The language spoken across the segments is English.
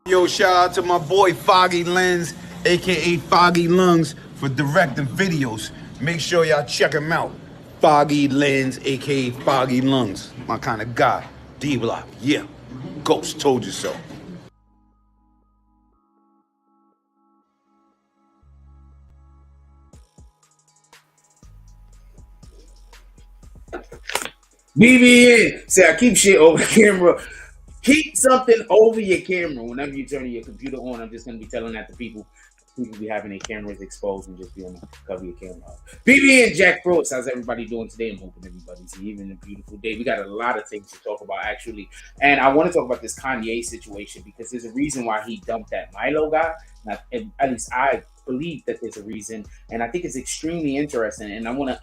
Yo, shout out to my boy Foggy Lens, aka Foggy Lungs, for directing videos. Make sure y'all check him out. Foggy Lens, aka Foggy Lungs. My kind of guy. D-Block, yeah. Ghost told you so. BBN. Say, I keep shit over camera. Keep something over your camera whenever you turn your computer on. I'm just going to be telling that to people. People be having their cameras exposed and just be on the cover your camera. BBN Jack Frost, how's everybody doing today? I'm hoping everybody's having a beautiful day. We got a lot of things to talk about, actually. And I want to talk about this Kanye situation because there's a reason why he dumped that Milo guy. Now, at least I believe that there's a reason. And I think it's extremely interesting. And I want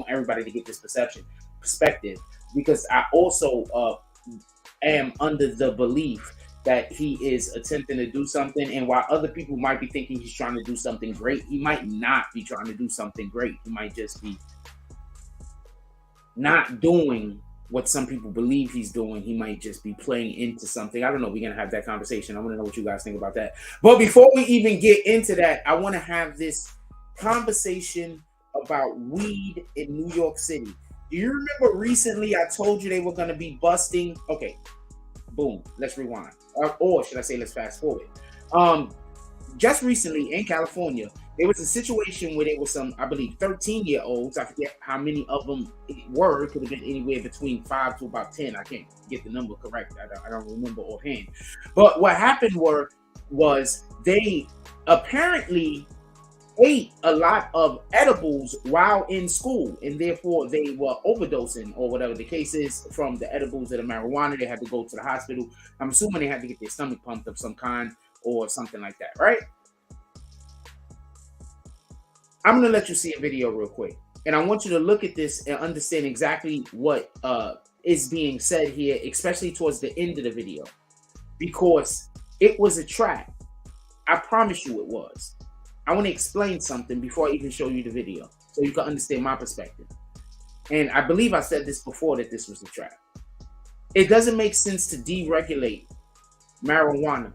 everybody to get this perspective because I also am under the belief that he is attempting to do something, and while other people might be thinking he's trying to do something great, he might not be trying to do something great. He might just be not doing what some people believe he's doing. He might just be playing into something. I don't know. We're going to have that conversation. I want to know what you guys think about that. But before we even get into that, I want to have this conversation about weed in New York City. Do you remember recently I told you they were going to be busting? Okay, boom, let's rewind. Or should I say, let's fast forward. Just recently in California, there was a situation where there was some, I believe, 13-year-olds. I forget how many of them were. It could have been anywhere between 5 to about 10. I can't get the number correct. I don't remember offhand. But what happened was they apparently ate a lot of edibles while in school, and therefore they were overdosing or whatever the case is from the edibles or the marijuana. They had to go to the hospital. I'm assuming they had to get their stomach pumped of some kind or something like that, right? I'm going to let you see a video real quick, and I want you to look at this and understand exactly what is being said here, especially towards the end of the video, because it was a trap. I promise you it was. I want to explain something before I even show you the video so you can understand my perspective. And I believe I said this before, that this was a trap. It doesn't make sense to deregulate marijuana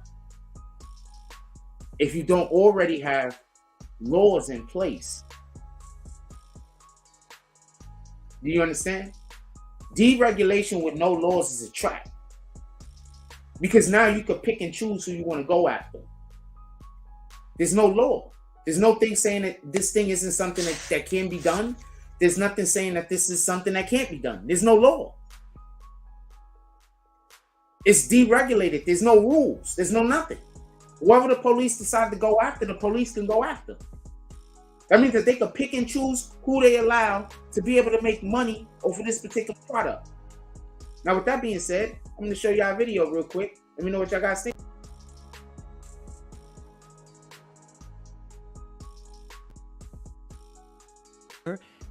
if you don't already have laws in place. Do you understand? Deregulation with no laws is a trap. Because now you can pick and choose who you want to go after. There's no law. There's no thing saying that this thing isn't something that can be done. There's nothing saying that this is something that can't be done. There's no law. It's deregulated. There's no rules. There's no nothing. Whoever the police decide to go after, the police can go after. That means that they can pick and choose who they allow to be able to make money over this particular product. Now, with that being said, I'm going to show y'all a video real quick. Let me know what y'all guys think.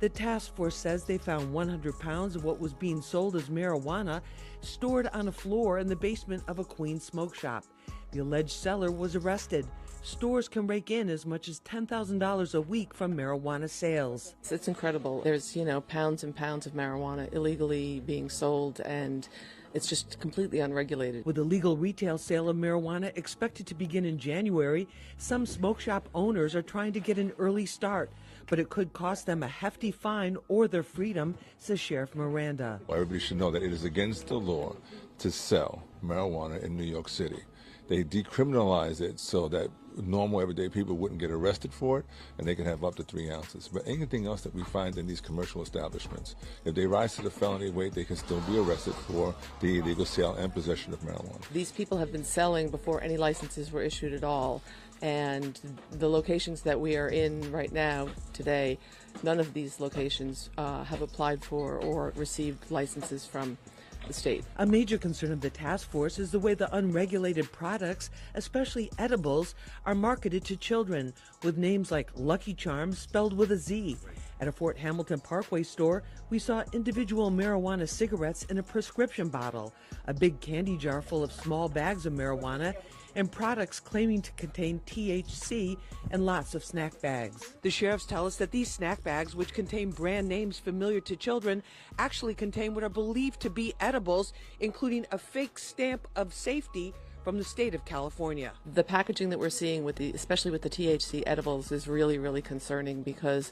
The task force says they found 100 pounds of what was being sold as marijuana stored on a floor in the basement of a Queens smoke shop. The alleged seller was arrested. Stores can rake in as much as $10,000 a week from marijuana sales. It's incredible. There's, pounds and pounds of marijuana illegally being sold, and it's just completely unregulated. With the legal retail sale of marijuana expected to begin in January, some smoke shop owners are trying to get an early start, but it could cost them a hefty fine or their freedom, says Sheriff Miranda. Well, everybody should know that it is against the law to sell marijuana in New York City. They decriminalize it so that normal everyday people wouldn't get arrested for it, and they can have up to 3 ounces. But anything else that we find in these commercial establishments, if they rise to the felony weight, they can still be arrested for the illegal sale and possession of marijuana. These people have been selling before any licenses were issued at all. And the locations that we are in right now, today, none of these locations have applied for or received licenses from the state. A major concern of the task force is the way the unregulated products, especially edibles, are marketed to children, with names like Lucky Charms spelled with a Z. At a Fort Hamilton Parkway store, we saw individual marijuana cigarettes in a prescription bottle, a big candy jar full of small bags of marijuana, and products claiming to contain THC and lots of snack bags. The sheriffs tell us that these snack bags, which contain brand names familiar to children, actually contain what are believed to be edibles, including a fake stamp of safety from the state of California. The packaging that we're seeing with especially with the THC edibles is really, really concerning because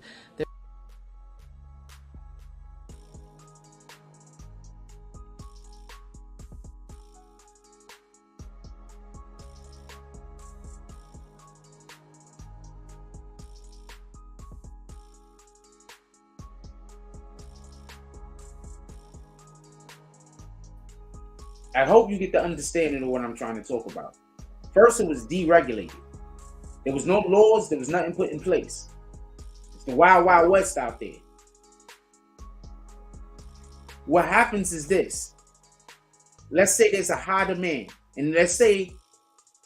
I hope you get the understanding of what I'm trying to talk about. First, it was deregulated. There was no laws. There was nothing put in place. It's the wild, wild west out there. What happens is this. Let's say there's a high demand. And let's say,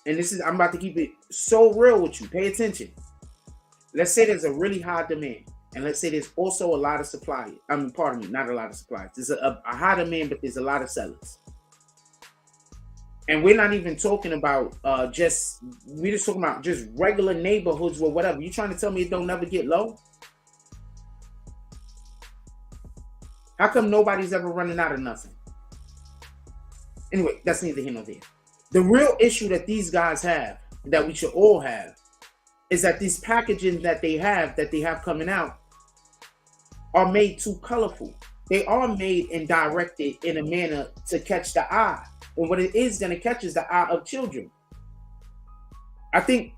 and this is, I'm about to keep it so real with you. Pay attention. Let's say there's a really high demand. And let's say there's also a lot of supply. Pardon me, not a lot of suppliers. There's a high demand, but there's a lot of sellers. And we're not even talking about we're just talking about just regular neighborhoods or whatever. You trying to tell me it don't never get low? How come nobody's ever running out of nothing? Anyway, that's neither here nor there. The real issue that these guys have, that we should all have, is that these packaging that they have coming out are made too colorful. They are made and directed in a manner to catch the eye. And what it is going to catch is the eye of children. I think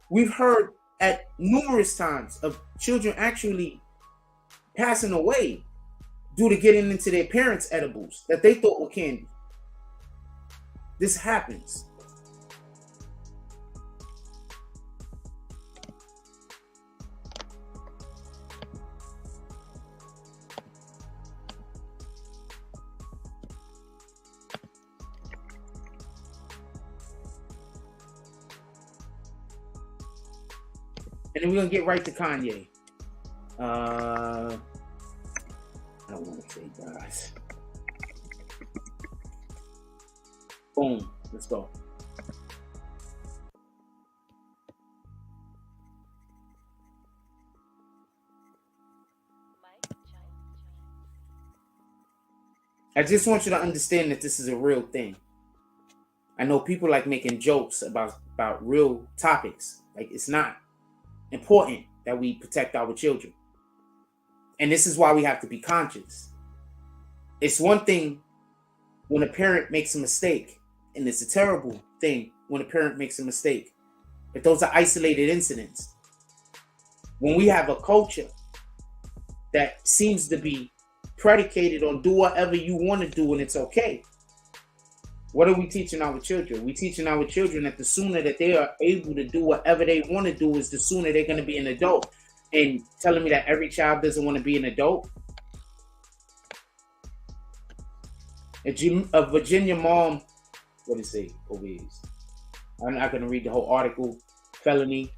we've heard at numerous times of children actually passing away due to getting into their parents' edibles that they thought were candy. This happens. And then we're going to get right to Kanye. I don't want to say guys. Boom. Let's go. I just want you to understand that this is a real thing. I know people like making jokes about real topics. Like, it's not important that we protect our children. And this is why we have to be conscious. It's one thing when a parent makes a mistake, and it's a terrible thing when a parent makes a mistake. But those are isolated incidents. When we have a culture that seems to be predicated on do whatever you want to do and it's okay. What are we teaching our children? We're teaching our children that the sooner that they are able to do whatever they want to do is the sooner they're going to be an adult. And telling me that every child doesn't want to be an adult? A Virginia mom, what did it say over here? I'm not going to read the whole article. Felony,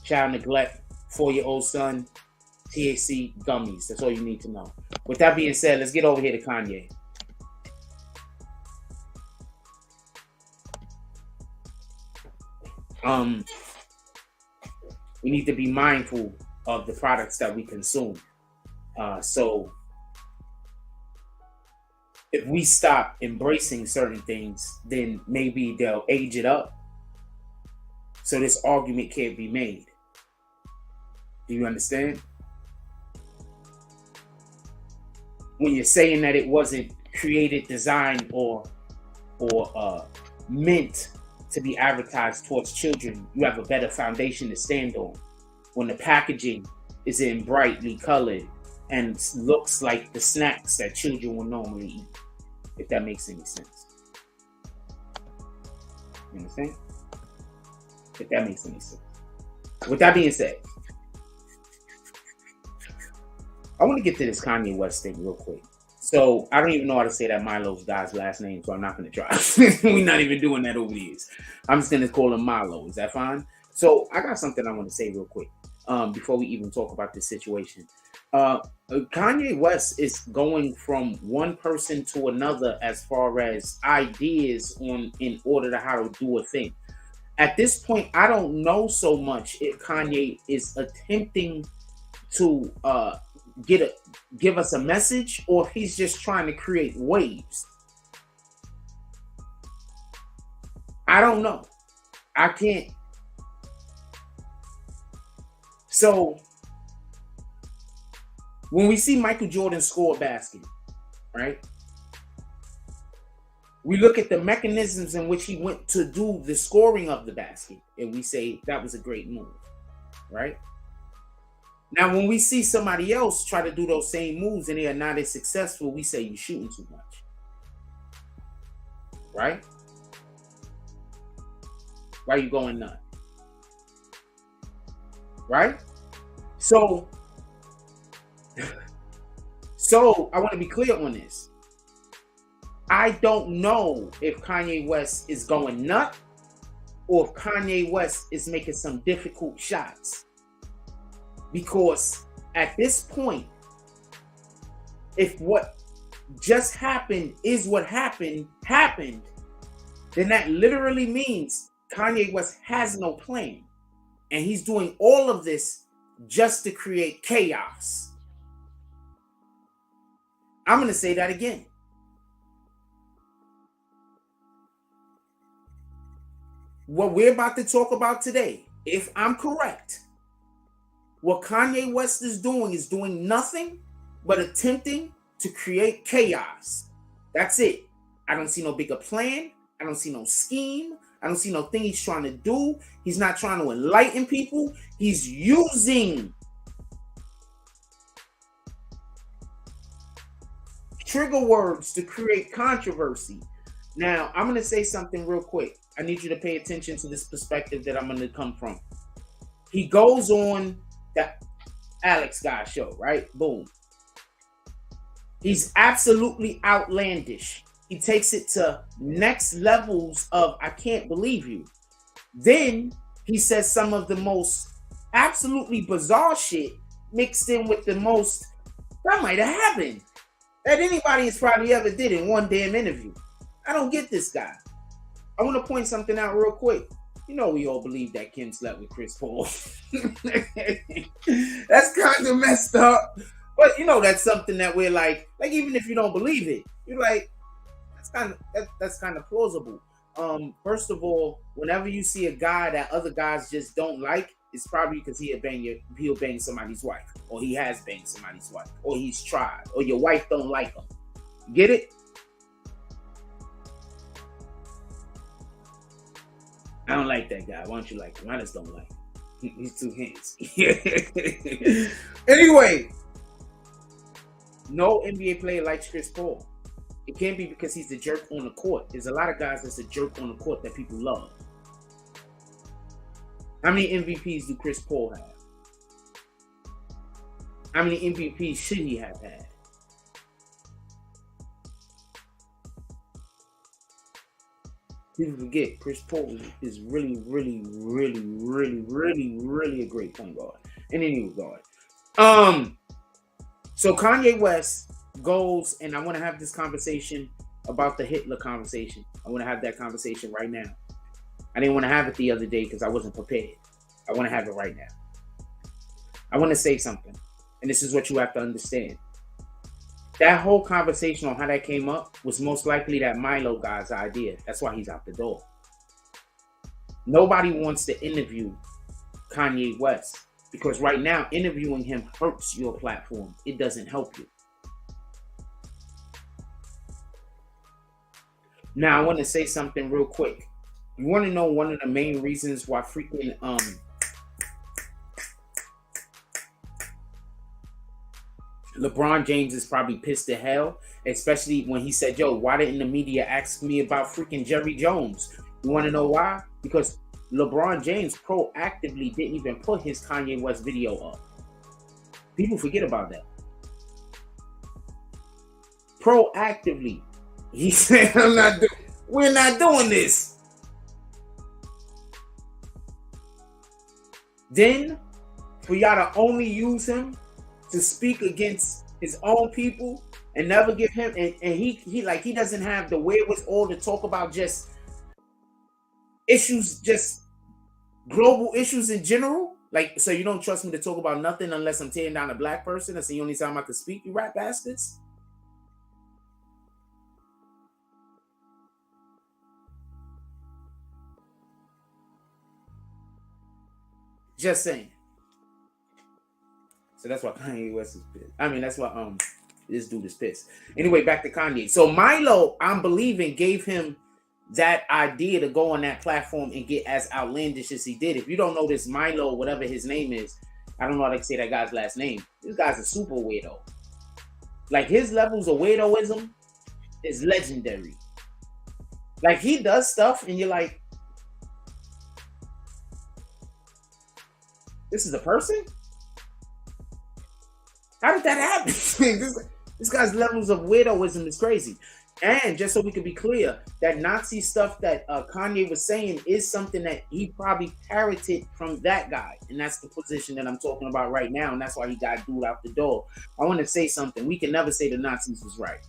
child neglect, 4-year-old son, THC gummies. That's all you need to know. With that being said, let's get over here to Kanye. We need to be mindful of the products that we consume. So if we stop embracing certain things, then maybe they'll age it up. So this argument can't be made. Do you understand? When you're saying that it wasn't created, designed, or meant to be advertised towards children, you have a better foundation to stand on. When the packaging is in brightly colored and looks like the snacks that children will normally eat, if that makes any sense. You understand? If that makes any sense. With that being said, I want to get to this Kanye West thing real quick. So I don't even know how to say that Milo's guy's last name, so I'm not going to try. We're not even doing that over the years. I'm just going to call him Milo. Is that fine? So I got something I want to say real quick before we even talk about this situation. Kanye West is going from one person to another as far as ideas in order to how to do a thing. At this point, I don't know so much if Kanye is attempting to give us a message, or if he's just trying to create waves. I don't know. I can't. So when we see Michael Jordan score a basket, right? We look at the mechanisms in which he went to do the scoring of the basket, and we say that was a great move, right? Now, when we see somebody else try to do those same moves and they are not as successful, we say you're shooting too much, right? Why are you going nuts? Right? So I want to be clear on this. I don't know if Kanye West is going nuts or if Kanye West is making some difficult shots. Because at this point, if what just happened is what happened, then that literally means Kanye West has no plan. And he's doing all of this just to create chaos. I'm going to say that again. What we're about to talk about today, if I'm correct, what Kanye West is doing nothing but attempting to create chaos. That's it. I don't see no bigger plan. I don't see no scheme. I don't see no thing he's trying to do. He's not trying to enlighten people. He's using trigger words to create controversy. Now, I'm going to say something real quick. I need you to pay attention to this perspective that I'm going to come from. He goes on that Alex guy show, right? Boom. He's absolutely outlandish. He takes it to next levels of, I can't believe you. Then he says some of the most absolutely bizarre shit mixed in with the most, that might have happened, that anybody has probably ever did in one damn interview. I don't get this guy. I want to point something out real quick. You know we all believe that Kim slept with Chris Paul. That's kind of messed up. But you know that's something that we're like even if you don't believe it, you're like, that's kind of plausible. First of all, whenever you see a guy that other guys just don't like, it's probably because he'll bang somebody's wife, or he has banged somebody's wife, or he's tried, or your wife don't like him. Get it? I don't like that guy. Why don't you like him? I just don't like him. He's too handsy. Anyway, no NBA player likes Chris Paul. It can't be because he's the jerk on the court. There's a lot of guys that's a jerk on the court that people love. How many MVPs do Chris Paul have? How many MVPs should he have had? People forget Chris Paul is really, really, really, really, really, really a great point guard in any regard. So Kanye West goes, and I want to have this conversation about the Hitler conversation. I want to have that conversation right now. I didn't want to have it the other day because I wasn't prepared. I want to have it right now. I want to say something, and this is what you have to understand. That whole conversation on how that came up was most likely that Milo guy's idea. That's why he's out the door. Nobody wants to interview Kanye West because right now interviewing him hurts your platform. It doesn't help you. Now I want to say something real quick. You want to know one of the main reasons why freaking LeBron James is probably pissed to hell, especially when he said, yo, why didn't the media ask me about freaking Jerry Jones? You want to know why? Because LeBron James proactively didn't even put his Kanye West video up. People forget about that. Proactively. He said, we're not doing this. Then, for y'all to only use him to speak against his own people and never give him, and he doesn't have the wherewithal to talk about just issues, just global issues in general. Like, so you don't trust me to talk about nothing unless I'm tearing down a black person? That's the only time I can speak, you rat bastards? Just saying. So that's why Kanye West is pissed. I mean, that's why this dude is pissed. Anyway, back to Kanye. So Milo, I'm believing, gave him that idea to go on that platform and get as outlandish as he did. If you don't know this Milo, whatever his name is, I don't know how to say that guy's last name. This guy's a super weirdo. Like, his levels of weirdoism is legendary. Like, he does stuff and you're like, this is a person? How did that happen? This guy's levels of weirdoism is crazy. And just so we can be clear, that Nazi stuff that Kanye was saying is something that he probably parroted from that guy. And that's the position that I'm talking about right now. And that's why he got dude out the door. I want to say something. We can never say the Nazis was right.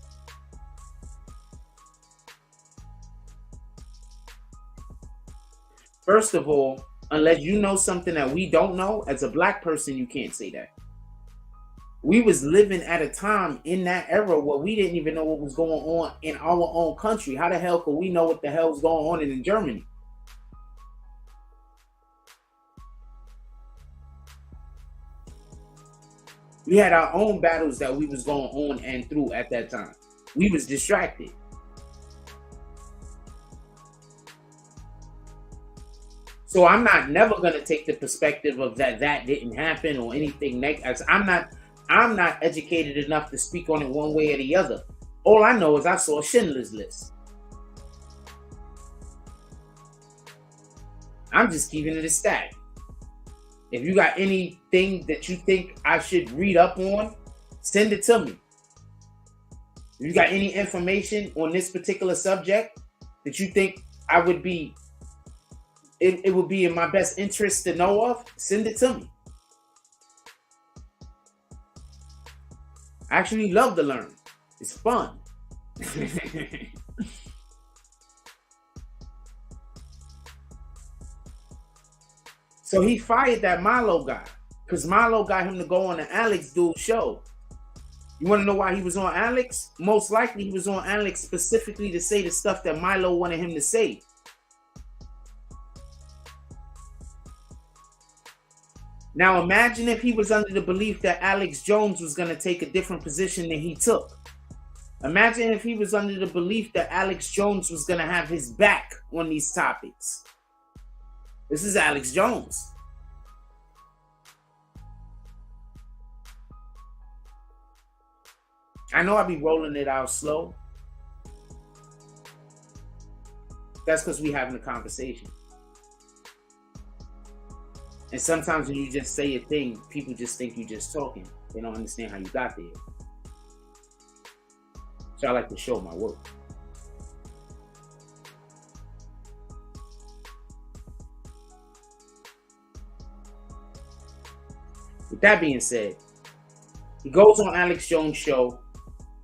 First of all, unless you know something that we don't know, as a black person, you can't say that. We was living at a time in that era where we didn't even know what was going on in our own country. How the hell could we know what the hell was going on in Germany? We had our own battles that we was going on and through at that time. We was distracted. So I'm not never going to take the perspective of that didn't happen or anything negative. I'm not educated enough to speak on it one way or the other. All I know is I saw Schindler's List. I'm just keeping it a stat. If you got anything that you think I should read up on, send it to me. If you got any information on this particular subject that you think I would be, it would be in my best interest to know of, send it to me. I actually love to learn. It's fun. So he fired that Milo guy because Milo got him to go on the Alex dude's show. You want to know why he was on Alex? Most likely he was on Alex specifically to say the stuff that Milo wanted him to say. Now imagine if he was under the belief that Alex Jones was going to take a different position than he took. Imagine if he was under the belief that Alex Jones was going to have his back on these topics. This is Alex Jones. I know I be rolling it out slow. That's because we having a conversation. And sometimes when you just say a thing, people just think you just talking. They don't understand how you got there. So I like to show my work. With that being said, he goes on Alex Jones' show.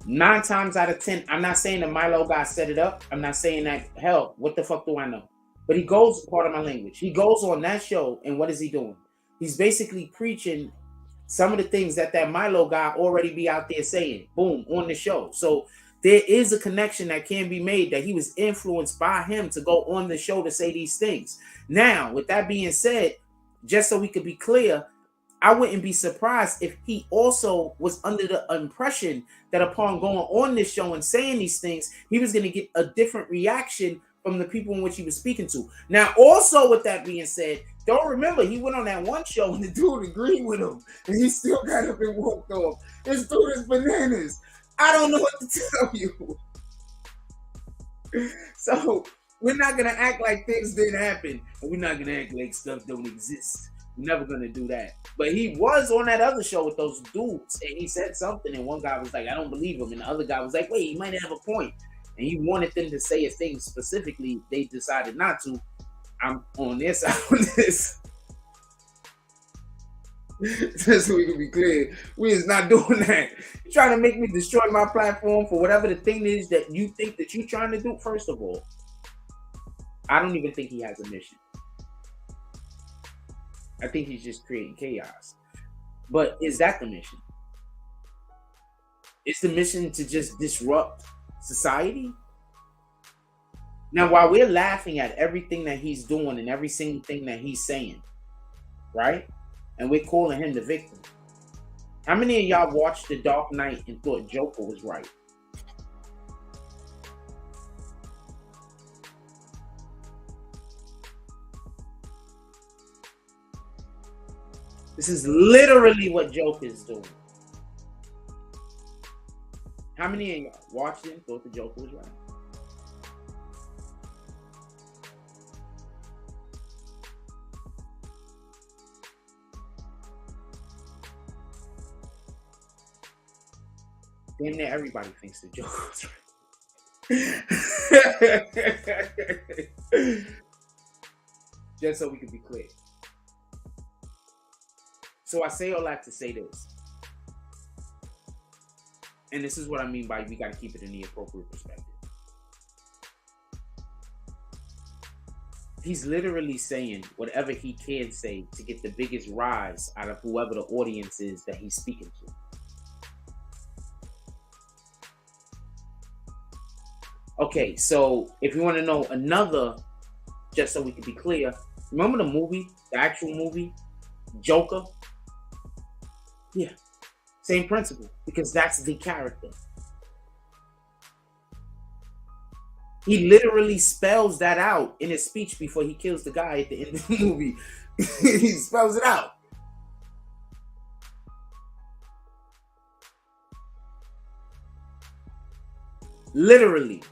9 times out of 10, I'm not saying that Milo guy set it up. I'm not saying that, hell, what the fuck do I know? But he goes, part of my language, he goes on that show, and what is he doing? He's basically preaching some of the things that Milo guy already be out there saying, boom, on the show. So there is a connection that can be made that he was influenced by him to go on the show to say these things. Now, with that being said, just so we could be clear, I wouldn't be surprised if he also was under the impression that upon going on this show and saying these things, he was going to get a different reaction from the people in which he was speaking to. Now, also with that being said, don't remember, he went on that one show and the dude agreed with him, and he still got up and walked off. This dude is bananas. I don't know what to tell you. So, we're not going to act like things didn't happen, and we're not going to act like stuff don't exist. We're never going to do that. But he was on that other show with those dudes, and he said something, and one guy was like, I don't believe him, and the other guy was like, wait, he might have a point. And he wanted them to say a thing specifically. They decided not to. I'm on their side of this. Just so we can be clear, we is not doing that. You're trying to make me destroy my platform for whatever the thing is that you think that you're trying to do. First of all, I don't even think he has a mission. I think he's just creating chaos. But is that the mission? Is the mission to just disrupt society? Now, while we're laughing at everything that he's doing and every single thing that he's saying, right? And we're calling him the victim. How many of y'all watched The Dark Knight and thought Joker was right? This is literally what Joker is doing. How many of y'all watched it and thought the Joker was right? Damn near everybody thinks the Joker was right. Just so we can be clear. So I say all that to say this. And this is what I mean by we got to keep it in the appropriate perspective. He's literally saying whatever he can say to get the biggest rise out of whoever the audience is that he's speaking to. Okay, so if you want to know another, just so we can be clear, remember the movie, the actual movie, Joker? Yeah, same principle, because that's the character. He literally spells that out in his speech before he kills the guy at the end of the movie. He spells it out. Literally.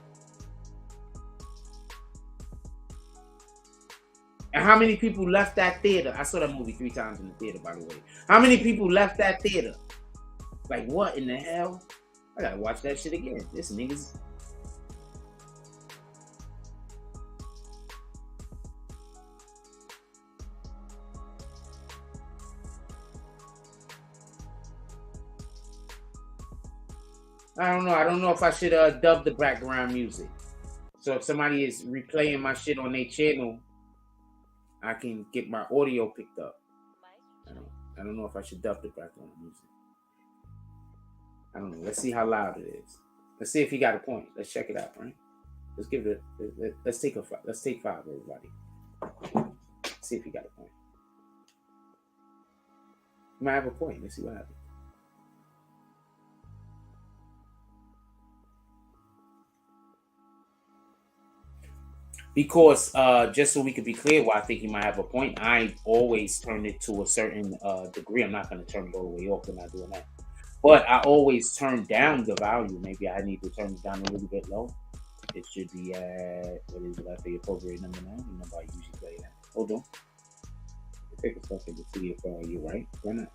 And how many people left that theater? I saw that movie 3 times in the theater, by the way. How many people left that theater? Like, what in the hell? I gotta watch that shit again. This niggas. I don't know. I don't know if I should dub the background music. So if somebody is replaying my shit on their channel, I can get my audio picked up. I don't know if I should dub the background music. I don't know. Let's see how loud it is. Let's see if he got a point. Let's check it out, right? Let's give it. Let's take 5, everybody. Let's see if he got a point. He might have a point. Let's see what happens. Because just so we could be clear, why I think he might have a point, I always turn it to a certain degree. I'm not going to turn it all the way off. I'm not doing that. But I always turn down the value. Maybe I need to turn it down a little bit low. It should be at, what is it, at the appropriate number now? The number I usually play that. Hold on. Take a second to see if you're right. Why not?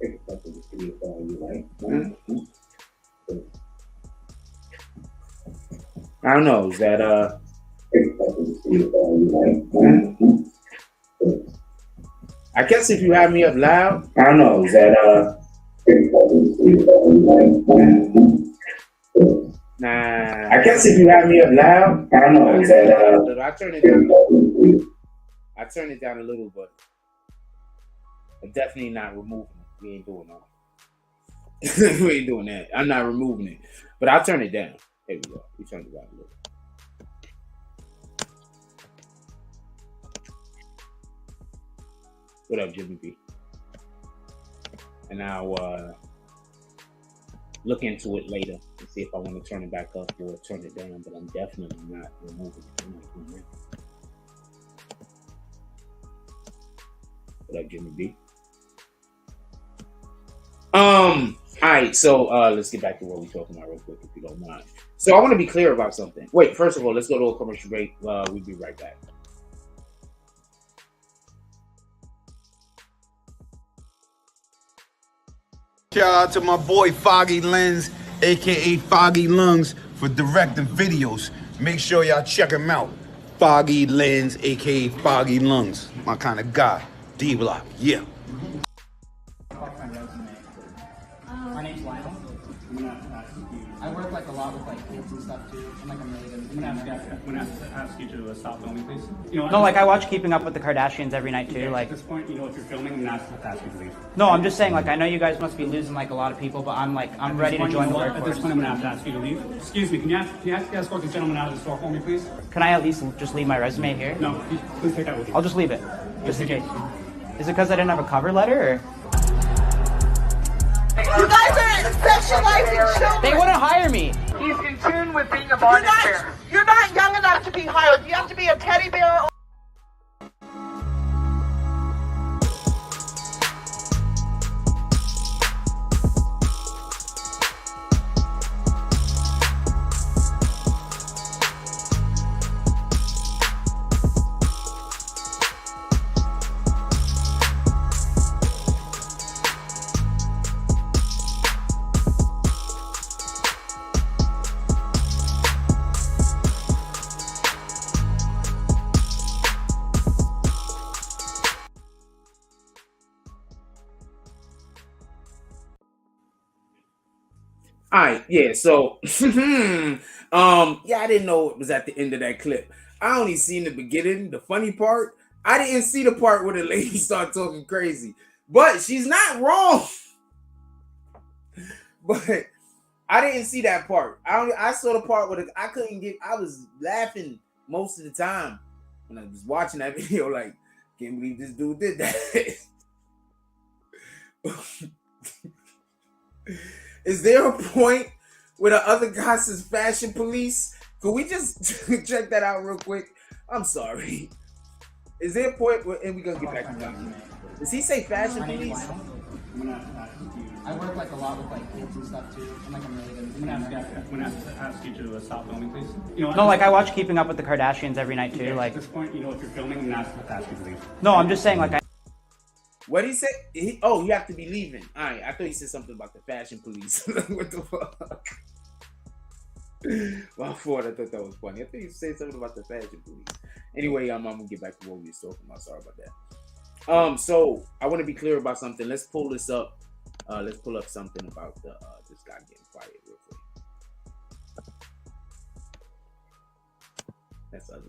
Take a second to see if you're right. Why not? I don't know. Is that I guess if you have me up loud, I don't know. Is that Nah. I guess if you have me up loud, I don't know. Is that I turn it down. I turn it down a little, but I'm definitely not removing it. We ain't doing that. We ain't doing that. I'm not removing it, but I'll turn it down. There we go. We turned it down a little. What up, Jimmy B? And I'll look into it later and see if I want to turn it back up or turn it down. But I'm definitely not removing it. I'm not doing that. What up, Jimmy B? All right, so let's get back to what we're talking about real quick, if you don't mind. So I want to be clear about something. Wait, first of all, let's go to a commercial break. We'll be right back. Shout out to my boy Foggy Lens, aka Foggy Lungs, for directing videos. Make sure y'all check him out. Foggy Lens, aka Foggy Lungs. My kind of guy. D-Block, yeah. My name's Lionel. I'm gonna have to ask you. I work like a lot with like kids and stuff too. I'm like a maid. I'm gonna have to ask you to stop filming, please. You know, no, like I watch Keeping Up with the Kardashians every night too. Okay, like at this point, you know, if you're filming, I'm gonna have to ask you to leave. No, I'm just saying, like I know you guys must be losing like a lot of people, but I'm ready to join the workforce. At this point, I'm gonna have to ask you to leave. Excuse me, can you escort this gentleman out of the store for me, please? Can I at least just leave my resume here? No, please take that with you. I'll just leave it, just in case. Is it because I didn't have a cover letter, or? You guys are sexualizing children. They wouldn't hire me. He's in tune with being a bondage bear. You're not young enough to be hired. You have to be a teddy bear. All right, yeah. So, yeah, I didn't know it was at the end of that clip. I only seen the beginning. The funny part, I didn't see the part where the lady started talking crazy. But she's not wrong. But I didn't see that part. I saw the part where I couldn't get. I was laughing most of the time when I was watching that video. Like, can't believe this dude did that. Is there a point where the other guy says fashion police? Could we just check that out real quick? I'm sorry. Is there a point where, and we're gonna get back to that. Does he say fashion police? I work like a lot with like kids and stuff too. I'm like a maid. I'm gonna have to ask you to stop filming, please. You know, no, like I watch Keeping Up with the Kardashians every night too. Okay, like at this point, you know, if you're filming, I'm gonna have to ask you to leave. No, I'm just saying, like What did he say? You have to be leaving. All right, I thought he said something about the fashion police. What the fuck? Well, I thought that was funny. I think he said something about the fashion police. Anyway, I'm gonna get back to what we were talking about. Sorry about that. So I want to be clear about something. Let's pull this up. Let's pull up something about this guy getting fired real quick. That's what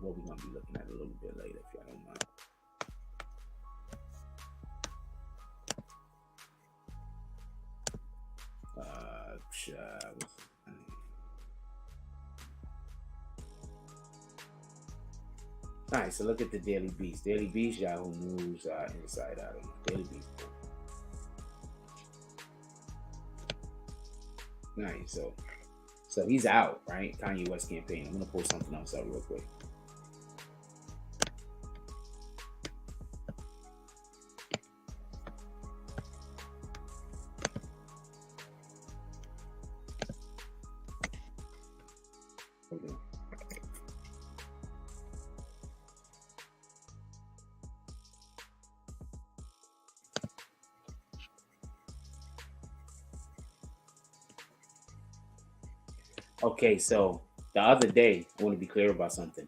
we're gonna be looking at a little bit later, if y'all don't mind. All right, so look at the Daily Beast. Daily Beast, Yahoo News, Inside. I don't know. Daily Beast. All right, so he's out, right? Kanye West campaign. I'm gonna pull something else out real quick. Okay, so the other day, I want to be clear about something.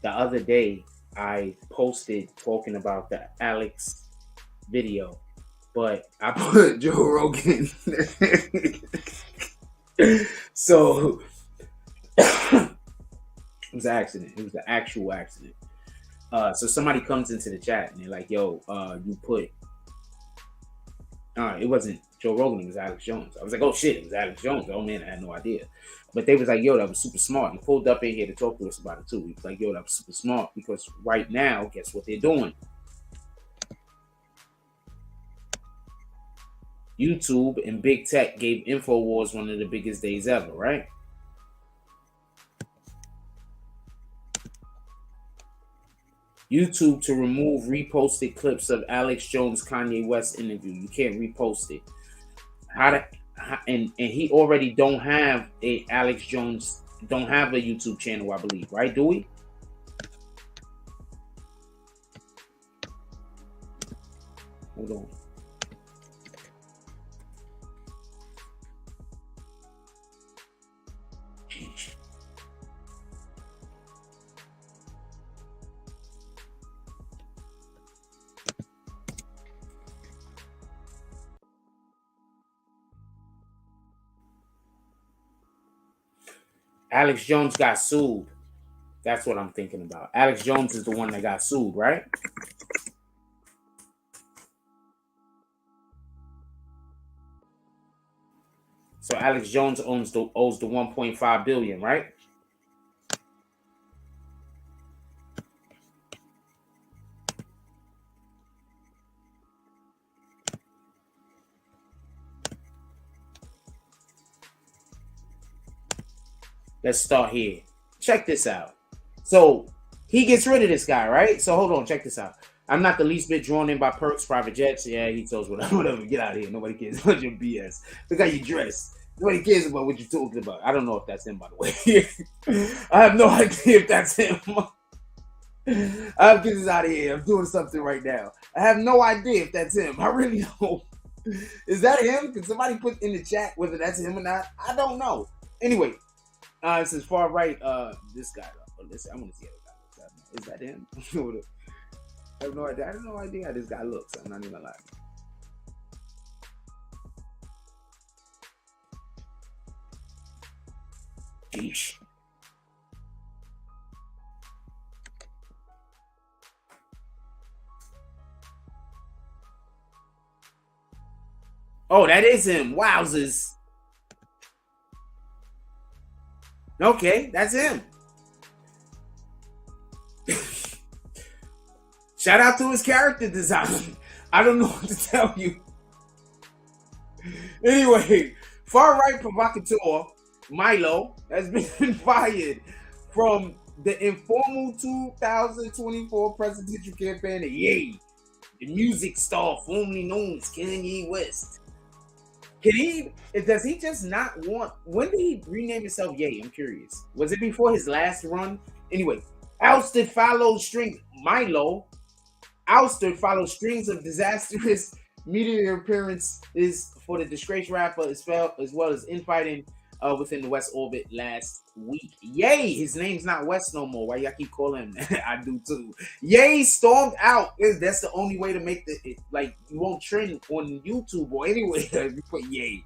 The other day, I posted talking about the Alex video, but I put Joe Rogan. So it was an accident. It was an actual accident. So somebody comes into the chat and they're like, "Yo, you put." It wasn't Joe Rogan. It was Alex Jones. I was like, "Oh shit, it was Alex Jones." Oh man, I had no idea. But they was like, "Yo, that was super smart." He pulled up in here to talk to us about it too. He was like, "Yo, that was super smart because right now, guess what they're doing? YouTube and big tech gave InfoWars one of the biggest days ever, right? YouTube to remove reposted clips of Alex Jones Kanye West interview. You can't repost it. And he already don't have a Alex Jones, don't have a YouTube channel, I believe, right? Do we? Hold on. Alex Jones got sued. That's what I'm thinking about. Alex Jones is the one that got sued, right? So Alex Jones owes the 1.5 billion, right? Let's start here. Check this out. So he gets rid of this guy, right? So hold on, check this out. I'm not the least bit drawn in by perks, private jets. Yeah, he tells whatever. Get out of here. Nobody cares about your BS. Look how you dress. Nobody cares about what you're talking about. I don't know if that's him, by the way. I have no idea if that's him. I'll get this out of here. I'm doing something right now. I have no idea if that's him. I really don't. Is that him? Can somebody put in the chat whether that's him or not? I don't know. Anyway, it says far right. This guy. Listen, I want to see how this guy looks. Is that him? I have no idea. I have no idea how this guy looks. I'm not even gonna lie. Sheesh. Oh, that is him. Wowzers. Okay, that's him. Shout out to his character design. I don't know what to tell you. Anyway, far right provocateur Milo has been fired from the informal 2024 presidential campaign of Ye, the music star formerly known as Kanye West. Does he just not want? When did he rename himself Ye? I'm curious. Was it before his last run? Anyway, ousted follows strings. Milo ousted follows strings of disastrous media appearances for the disgraced rapper as well as infighting within the West orbit last week. Ye, his name's not West no more. Why y'all keep calling him? I do too. Ye stormed out. That's the only way to make you won't trend on YouTube or anywhere if you put Ye.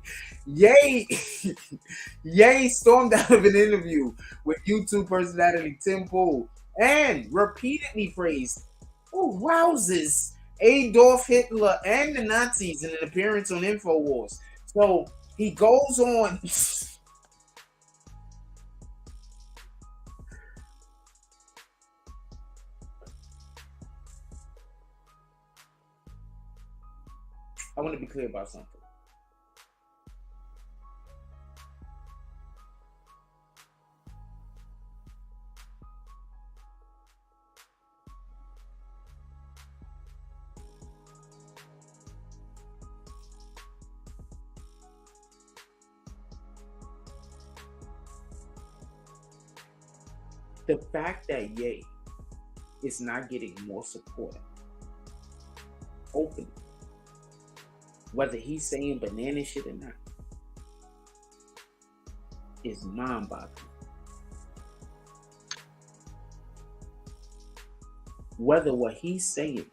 Ye stormed out of an interview with YouTube personality Tim Pool and repeatedly praised, wowzers, Adolf Hitler and the Nazis in an appearance on InfoWars. So he goes on. I want to be clear about something. The fact that Ye is not getting more support openly, whether he's saying banana shit or not, is mind-boggling. Whether what he's saying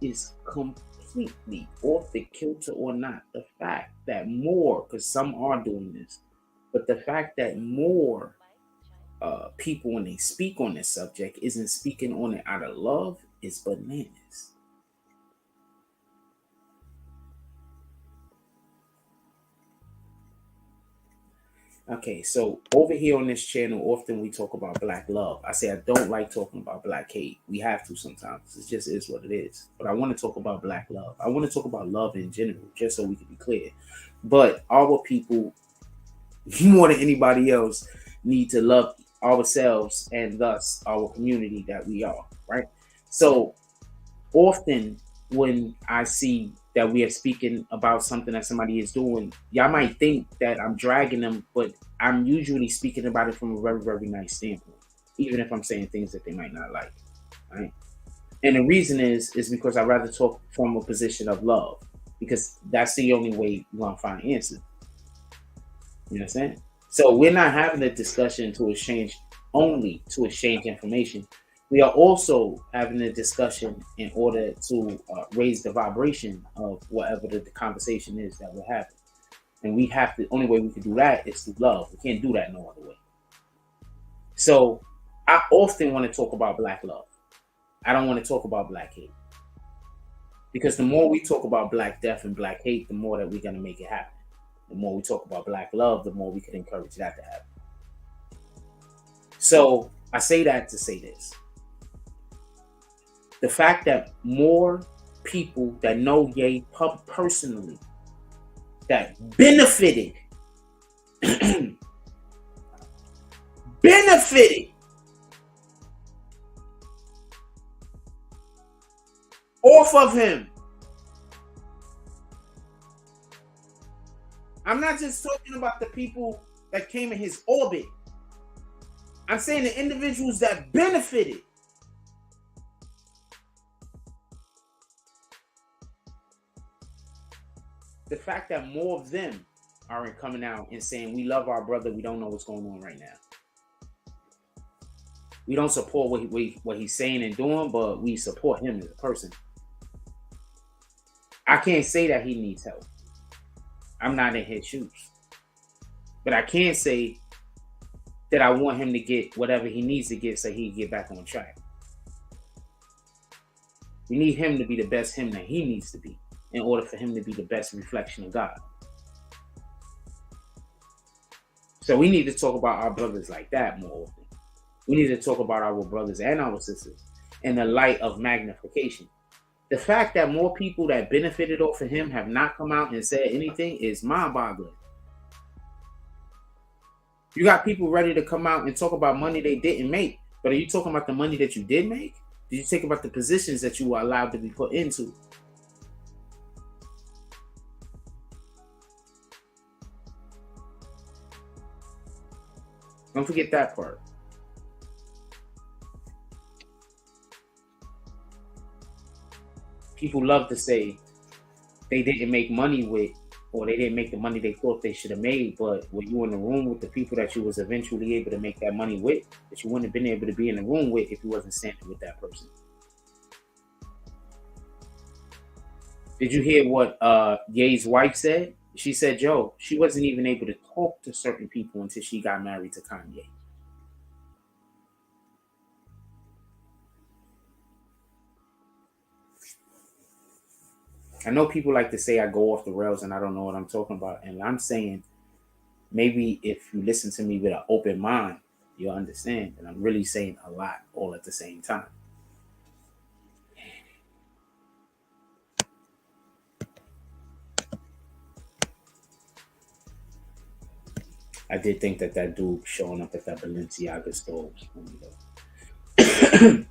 is completely off the kilter or not, the fact that more, because some are doing this, but the fact that more people, when they speak on this subject, isn't speaking on it out of love is bananas. Okay, so over here on this channel, often we talk about black love. I say I don't like talking about black hate. We have to sometimes. It just is what it is. But I want to talk about black love. I want to talk about love in general, just so we can be clear. But our people, more than anybody else, need to love ourselves and thus our community that we are, right? So often when I see that we are speaking about something that somebody is doing, y'all might think that I'm dragging them, but I'm usually speaking about it from a very, very nice standpoint, even if I'm saying things that they might not like, right? And the reason is because I'd rather talk from a position of love, because that's the only way you're going to find answers. You know what I'm saying? So we're not having a discussion to exchange information. We are also having a discussion in order to raise the vibration of whatever the conversation is that we're having. And we have to, the only way we can do that is through love. We can't do that no other way. So I often want to talk about black love. I don't want to talk about black hate. Because the more we talk about black death and black hate, the more that we're going to make it happen. The more we talk about black love, the more we can encourage that to happen. So I say that to say this. The fact that more people that know Ye personally, that benefited off of him. I'm not just talking about the people that came in his orbit. I'm saying the individuals that benefited. The fact that more of them aren't coming out and saying, we love our brother, we don't know what's going on right now. We don't support what he's saying and doing, but we support him as a person. I can't say that he needs help. I'm not in his shoes. But I can say that I want him to get whatever he needs to get so he can get back on track. We need him to be the best him that he needs to be in order for him to be the best reflection of God. So we need to talk about our brothers like that more often. We need to talk about our brothers and our sisters in the light of magnification. The fact that more people that benefited off of him have not come out and said anything is mind-boggling. You got people ready to come out and talk about money they didn't make, but are you talking about the money that you did make? Did you think about the positions that you were allowed to be put into? Don't forget that part. People love to say they didn't make money with, or they didn't make the money they thought they should have made, but were you in the room with the people that you was eventually able to make that money with, that you wouldn't have been able to be in the room with if you wasn't standing with that person? Did you hear what Ye's wife said? She said, Joe, she wasn't even able to talk to certain people until she got married to Kanye. I know people like to say I go off the rails and I don't know what I'm talking about. And I'm saying maybe if you listen to me with an open mind, you'll understand. And I'm really saying a lot all at the same time. I did think that dude showing up at that Balenciaga store was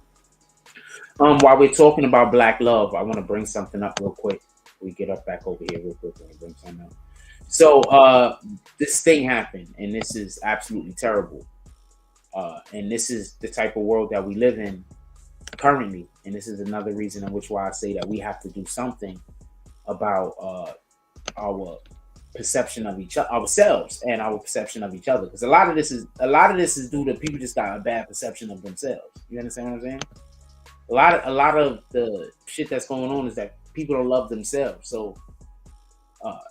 while we're talking about black love, I want to bring something up real quick. We get up back over here real quick and bring something up. So this thing happened, and this is absolutely terrible. And this is the type of world that we live in currently. And this is another reason in which why I say that we have to do something about our perception of ourselves and our perception of each other. Because a lot of this is due to people just got a bad perception of themselves. You understand what I'm saying? A lot of the shit that's going on is that people don't love themselves. So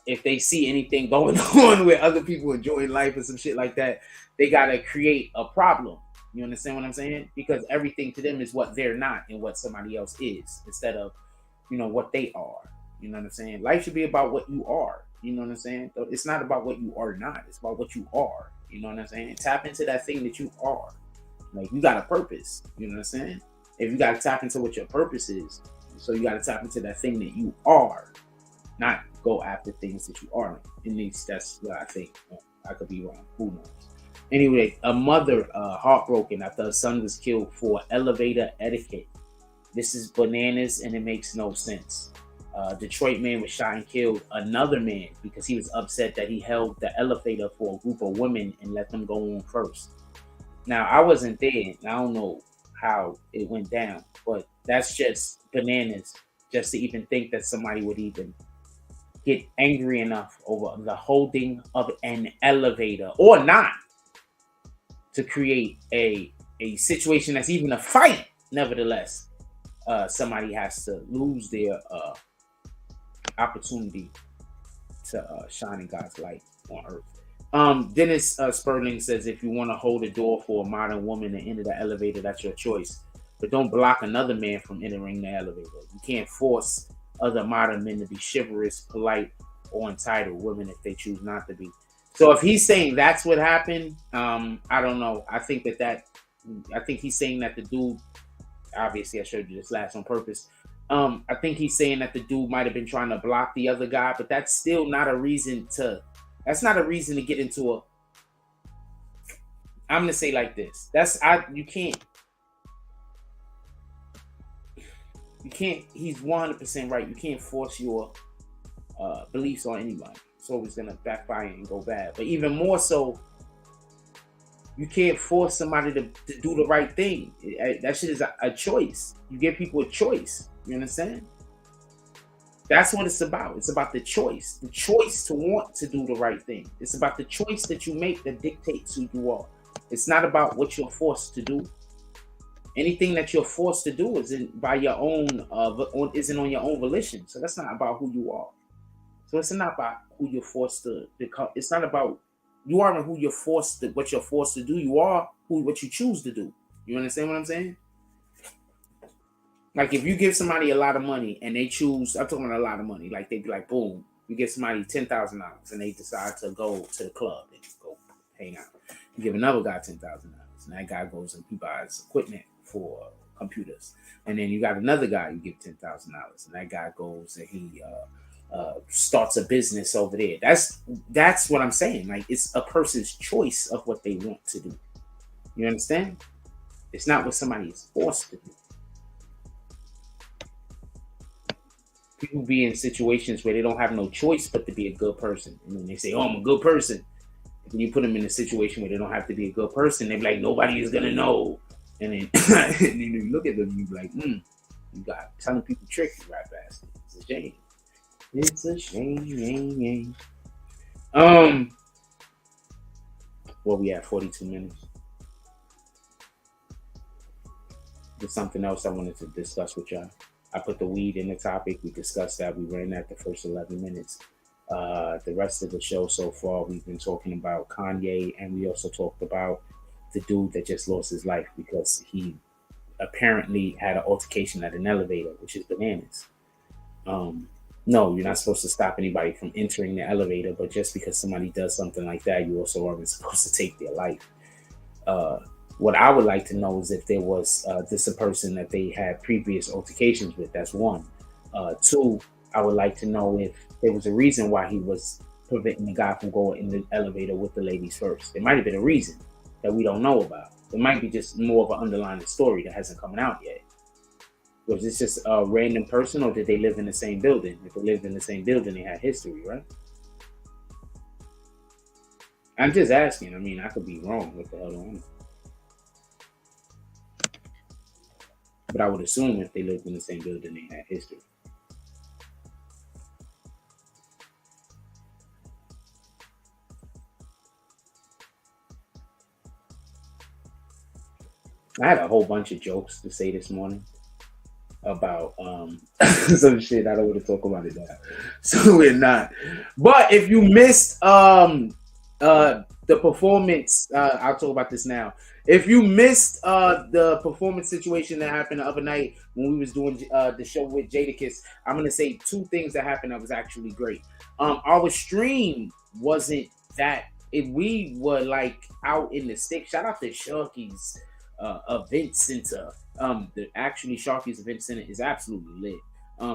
if they see anything going on where other people enjoying life or some shit like that, they gotta create a problem. You understand what I'm saying? Because everything to them is what they're not and what somebody else is, instead of, what they are. You know what I'm saying? Life should be about what you are. You know what I'm saying? It's not about what you are not. It's about what you are. You know what I'm saying? Tap into that thing that you are. Like, you got a purpose. You know what I'm saying? If you got to tap into what your purpose is, so you got to tap into that thing that you are, not go after things that you aren't. At least that's what I think. I could be wrong. Who knows? Anyway, a mother heartbroken after her son was killed for elevator etiquette. This is bananas and it makes no sense. Detroit man was shot and killed another man because he was upset that he held the elevator for a group of women and let them go on first. Now, I wasn't there. I don't know how it went down, but that's just bananas, just to even think that somebody would even get angry enough over the holding of an elevator or not to create a situation that's even a fight. Nevertheless, somebody has to lose their opportunity to shine in God's light on earth. Dennis Sperling says, if you want to hold a door for a modern woman to enter the elevator, that's your choice. But don't block another man from entering the elevator. You can't force other modern men to be chivalrous, polite, or entitled women if they choose not to be. So if he's saying that's what happened, I don't know. I think he's saying that the dude, obviously I showed you this last on purpose. I think he's saying that the dude might have been trying to block the other guy, but that's still not a reason to get into a, I'm gonna say like this. You can't, he's 100% right. You can't force your beliefs on anybody. It's always gonna backfire and go bad. But even more so, you can't force somebody to do the right thing. That shit is a choice. You give people a choice. You understand? That's what it's about. It's about the choice to want to do the right thing. It's about the choice that you make that dictates who you are. It's not about what you're forced to do. Anything that you're forced to do isn't on your own volition. So that's not about who you are. So it's not about who you're forced to become. It's not about you aren't who you're forced to, what you're forced to do. You are what you choose to do. You understand what I'm saying? Like if you give somebody a lot of money and they choose, I'm talking about a lot of money. Like they'd be like, boom, you give somebody $10,000 and they decide to go to the club and go hang out. You give another guy $10,000 and that guy goes and he buys equipment for computers. And then you got another guy you give $10,000 and that guy goes and he starts a business over there. That's what I'm saying. Like it's a person's choice of what they want to do. You understand? It's not what somebody is forced to do. People be in situations where they don't have no choice but to be a good person. And then they say, oh, I'm a good person. And then you put them in a situation where they don't have to be a good person. They be like, nobody is going to know. And then, and then you look at them and you be like, you got telling people tricks, you right bastard. It's a shame. It's a shame. Well, we have 42 minutes. There's something else I wanted to discuss with y'all. I put the weed in the topic. We discussed that. We ran that the first 11 minutes. The rest of the show so far, we've been talking about Kanye, and we also talked about the dude that just lost his life because he apparently had an altercation at an elevator, which is bananas. No, you're not supposed to stop anybody from entering the elevator, but just because somebody does something like that, you also aren't supposed to take their life. What I would like to know is if there was this a person that they had previous altercations with. That's one. Two, I would like to know if there was a reason why he was preventing the guy from going in the elevator with the ladies first. There might have been a reason that we don't know about. It might be just more of an underlying story that hasn't come out yet. Was this just a random person, or did they live in the same building? If they lived in the same building, they had history, right? I'm just asking. I mean, I could be wrong. What the hell do I know? But I would assume if they lived in the same building, they had history. I had a whole bunch of jokes to say this morning about some shit. I don't want to talk about it now, so we're not. But if you missed the performance, I'll talk about this now. If you missed the performance situation that happened the other night when we was doing the show with Jadakiss, I'm gonna say two things that happened that was actually great. Our stream wasn't that. If we were like out in the stick, shout out to Sharky's event center. Sharky's event center is absolutely lit.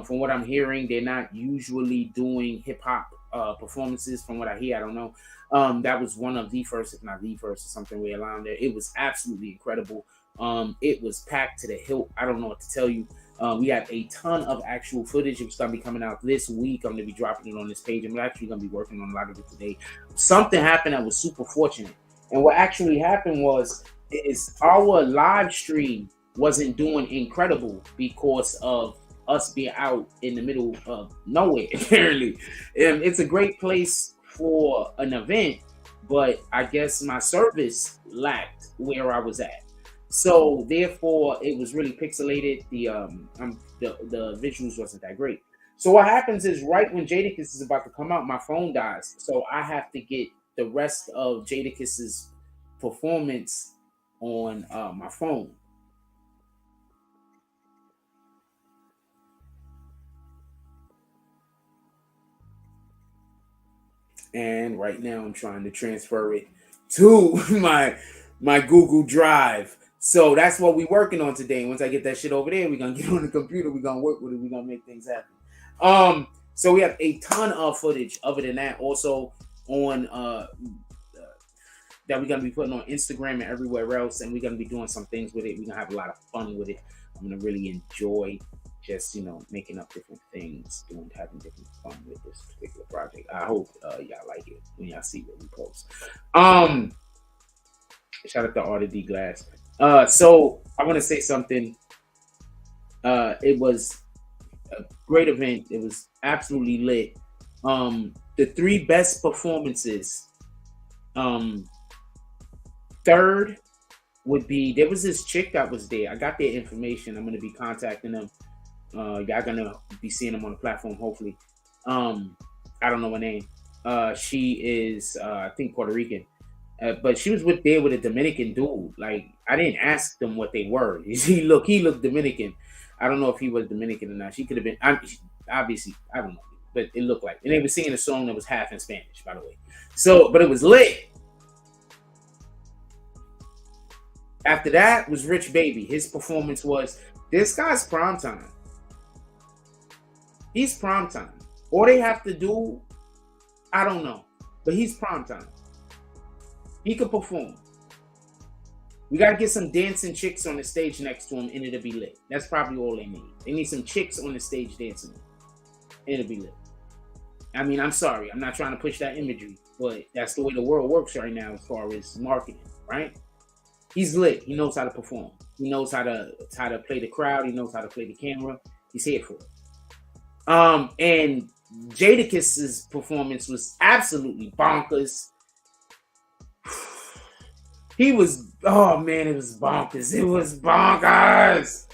From what I'm hearing, they're not usually doing hip hop performances. From what I hear, I don't know. That was one of the first, if not the first, or something way around there. It was absolutely incredible. It was packed to the hilt. I don't know what to tell you. We have a ton of actual footage. It's going to be coming out this week. I'm going to be dropping it on this page. I'm actually going to be working on a lot of it today. Something happened that was super fortunate. And what actually happened is our live stream wasn't doing incredible because of us being out in the middle of nowhere, apparently. It's a great place for an event, but I guess my service lacked where I was at. So therefore, it was really pixelated. The visuals wasn't that great. So what happens is right when Jadakiss is about to come out, my phone dies. So I have to get the rest of Jadakiss's performance on my phone. And right now I'm trying to transfer it to my Google Drive. So that's what we're working on today. Once I get that shit over there, we're gonna get on the computer, we're gonna work with it, we're gonna make things happen. So we have a ton of footage other than that, also on that we're gonna be putting on Instagram and everywhere else, and we're gonna be doing some things with it. We're gonna have a lot of fun with it. I'm gonna really enjoy just, you know, making up different things, having different fun with this particular project. I hope y'all like it when y'all see what we post. Shout out to Artie D Glass. So I want to say something. It was a great event. It was absolutely lit. The 3 best performances. Third would be, there was this chick that was there. I got their information. I'm going to be contacting them. Y'all gonna be seeing them on the platform, hopefully. I don't know her name. She is, I think, Puerto Rican. But she was with a Dominican dude. Like, I didn't ask them what they were. He looked Dominican. I don't know if he was Dominican or not. She could have been. Obviously, I don't know. But it looked like. And they were singing a song that was half in Spanish, by the way. So, but it was lit. After that was Rich Baby. His performance was, this guy's prime time. He's prime time. All they have to do, I don't know. But he's prime time. He could perform. We got to get some dancing chicks on the stage next to him, and it'll be lit. That's probably all they need. They need some chicks on the stage dancing. It'll be lit. I mean, I'm sorry. I'm not trying to push that imagery, but that's the way the world works right now as far as marketing, right? He's lit. He knows how to perform. He knows how to play the crowd. He knows how to play the camera. He's here for it. And Jadakiss's performance was absolutely bonkers. He was, oh man, it was bonkers. It was bonkers.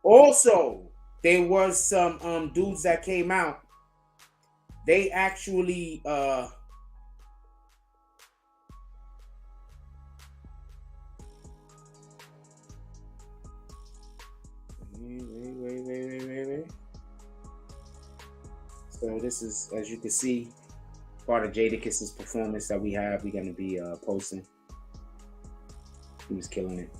Also, there was some dudes that came out. They actually wait. So this is, as you can see, part of Jadakiss's performance that we're gonna be posting. He was killing it.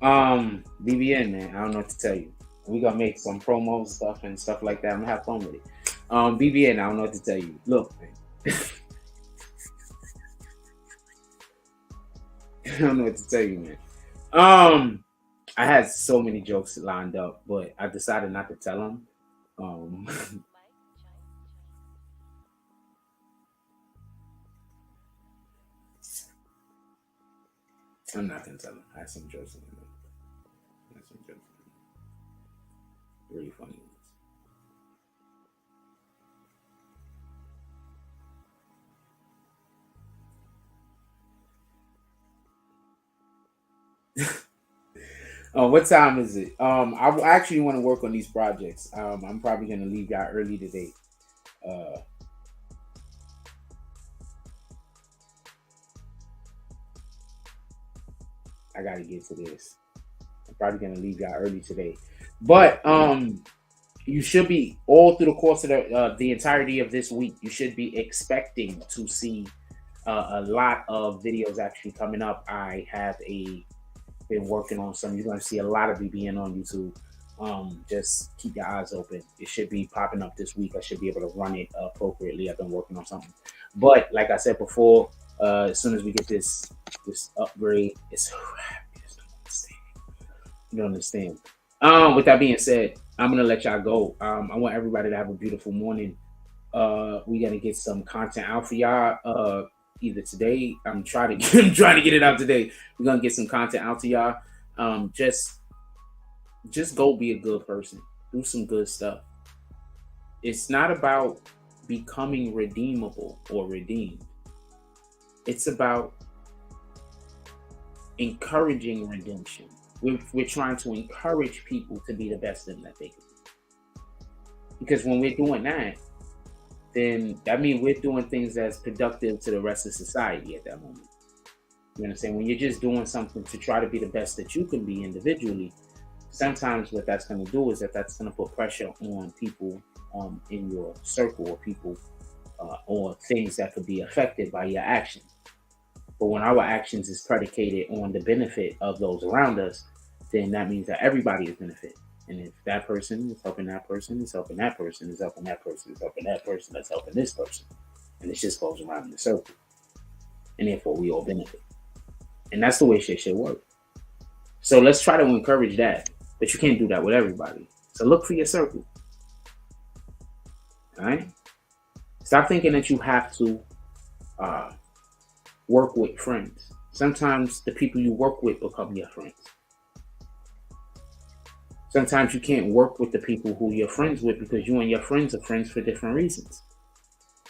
BBN, man, I don't know what to tell you. We're gonna make some promo stuff and stuff like that. I'm gonna have fun with it. BBN, I don't know what to tell you. Look, man. I don't know what to tell you, man. I had so many jokes lined up, but I decided not to tell them. I'm not gonna tell them. I have some jokes in there. Really funny ones. What time is it? I actually want to work on these projects. I'm probably gonna leave y'all early today. I gotta get to this. I'm probably gonna leave y'all early today. But you should be, all through the course of the entirety of this week, you should be expecting to see a lot of videos actually coming up. I have been working on some. You're going to see a lot of BBN on YouTube. Just keep your eyes open. It should be popping up this week. I should be able to run it appropriately. I've been working on something. But like I said before, as soon as we get this upgrade, it's you don't understand. With that being said, I'm gonna let y'all go. I want everybody to have a beautiful morning. We gotta get some content out for y'all. Either today, I'm trying to get it out today. We're gonna get some content out to y'all. Just go be a good person. Do some good stuff. It's not about becoming redeemable or redeemed. It's about encouraging redemption. We're trying to encourage people to be the best thing that they can be. Because when we're doing that, then that means we're doing things that's productive to the rest of society at that moment. You understand? When you're just doing something to try to be the best that you can be individually, sometimes what that's going to do is that's going to put pressure on people in your circle, or people or things that could be affected by your actions. But when our actions is predicated on the benefit of those around us, then that means that everybody is benefit. And if that person is helping that person, is helping that person, is helping that person, is helping that person, that's helping this person. And it just goes around in the circle. And therefore we all benefit. And that's the way shit should work. So let's try to encourage that. But you can't do that with everybody. So look for your circle. All right? Stop thinking that you have to work with friends. Sometimes the people you work with become your friends. Sometimes you can't work with the people who you're friends with because you and your friends are friends for different reasons.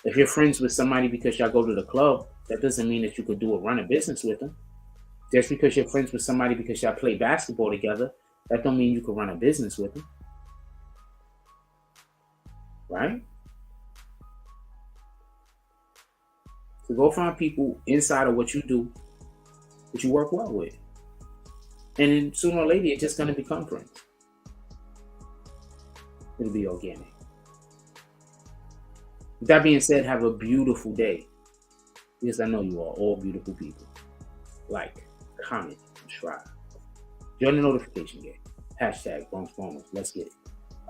If you're friends with somebody because y'all go to the club, that doesn't mean that you could run a business with them. Just because you're friends with somebody because y'all play basketball together, that don't mean you could run a business with them. Right? So go find people inside of what you do that you work well with. And then sooner or later, it's just going to become friends. It'll be organic. With that being said, have a beautiful day. Because I know you are all beautiful people. Like, comment, subscribe. Join the notification game. Hashtag Bronx Bonus. Let's get it.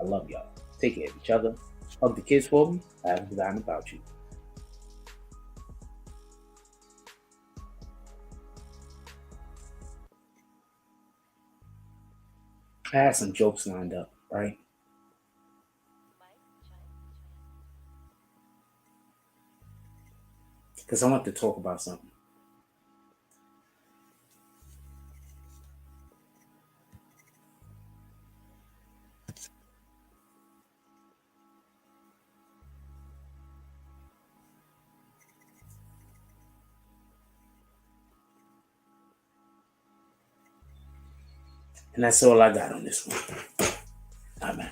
I love y'all. Take care of each other. Hug the kids for me. I haven't forgotten about you. I had some jokes lined up, right? Because I want to talk about something. And that's all I got on this one. Amen.